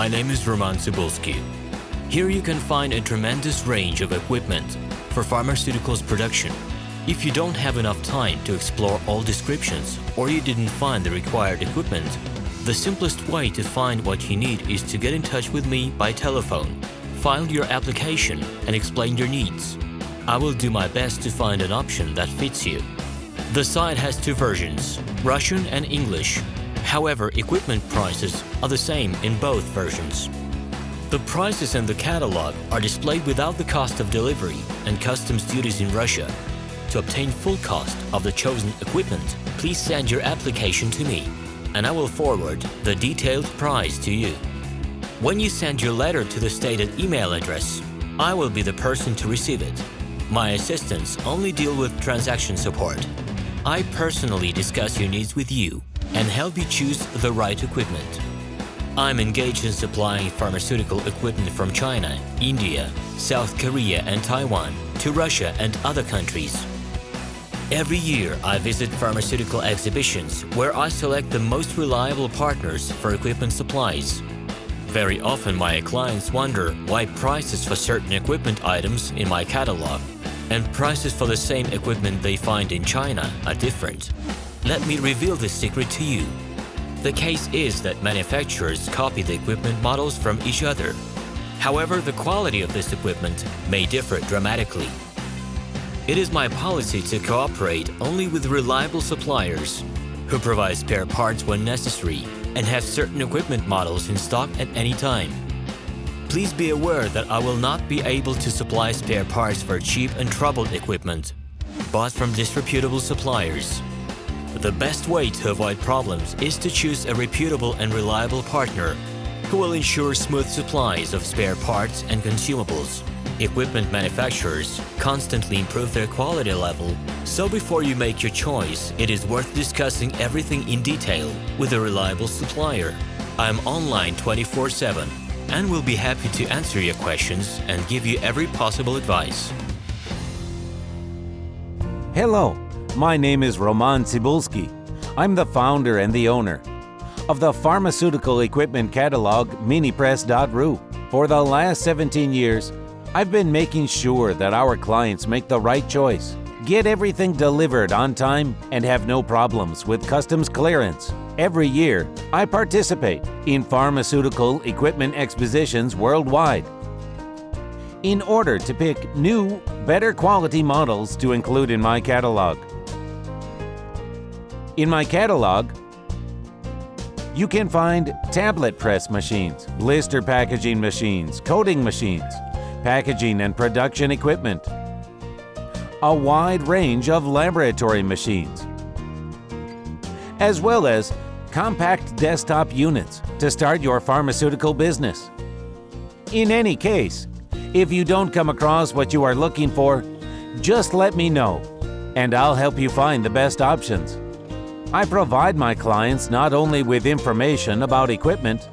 My name is RomanTsibulsky. Here you can find a tremendous range of equipment for pharmaceuticals production. If you don't have enough time to explore all descriptions or you didn't find the required equipment, the simplest way to find what you need is to get in touch with me by telephone, file your application, and explain your needs. I will do my best to find an option that fits you. The site has two versions, Russian and English. However, equipment prices are the same in both versions. The prices in the catalog are displayed without the cost of delivery and customs duties in Russia. To obtain full cost of the chosen equipment, please send your application to me, and I will forward the detailed price to you. When you send your letter to the stated email address, I will be the person to receive it. My assistants only deal with transaction support. I personally discuss your needs with you and help you choose the right equipment. I'm engaged in supplying pharmaceutical equipment from China, India, South Korea, and Taiwan to Russia and other countries. Every year, I visit pharmaceutical exhibitions where I select the most reliable partners for equipment supplies. Very often, my clients wonder why prices for certain equipment items in my catalog and prices for the same equipment they find in China are different. Let me reveal this secret to you. The case is that manufacturers copy the equipment models from each other. However, the quality of this equipment may differ dramatically. It is my policy to cooperate only with reliable suppliers who provide spare parts when necessary and have certain equipment models in stock at any time. Please be aware that I will not be able to supply spare parts for cheap and troubled equipment bought from disreputable suppliers. The best way to avoid problems is to choose a reputable and reliable partner who will ensure smooth supplies of spare parts and consumables. Equipment manufacturers constantly improve their quality level, so before you make your choice, it is worth discussing everything in detail with a reliable supplier. I'm online 24/7 and will be happy to answer your questions and give you every possible advice. Hello, my name is RomanTsibulsky. I'm the founder and the owner of the pharmaceutical equipment catalog Minipress.ru. For the last 17 years, I've been making sure that our clients make the right choice, get everything delivered on time, and have no problems with customs clearance. Every year, I participate in pharmaceutical equipment expositions worldwide in order to pick new, better quality models to include in my catalog. In my catalog, you can find tablet press machines, blister packaging machines, coating machines, packaging and production equipment, a wide range of laboratory machines, as well as compact desktop units to start your pharmaceutical business. In any case, if you don't come across what you are looking for, just let me know, and I'll help you find the best options. I provide my clients not only with information about equipment,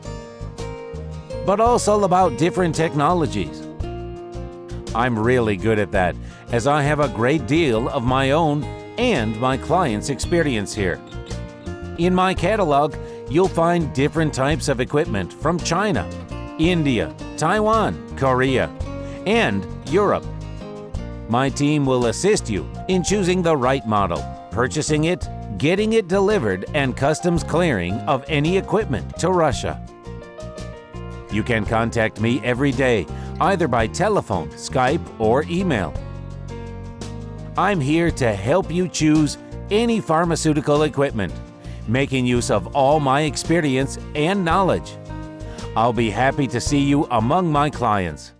but also about different technologies. I'm really good at that, as I have a great deal of my own and my clients' experience here. In my catalog, you'll find different types of equipment from China, India, Taiwan, Korea, and Europe. My team will assist you in choosing the right model, purchasing it, getting it delivered, and customs clearing of any equipment to Russia. You can contact me every day, either by telephone, Skype, or email. I'm here to help you choose any pharmaceutical equipment, making use of all my experience and knowledge. I'll be happy to see you among my clients.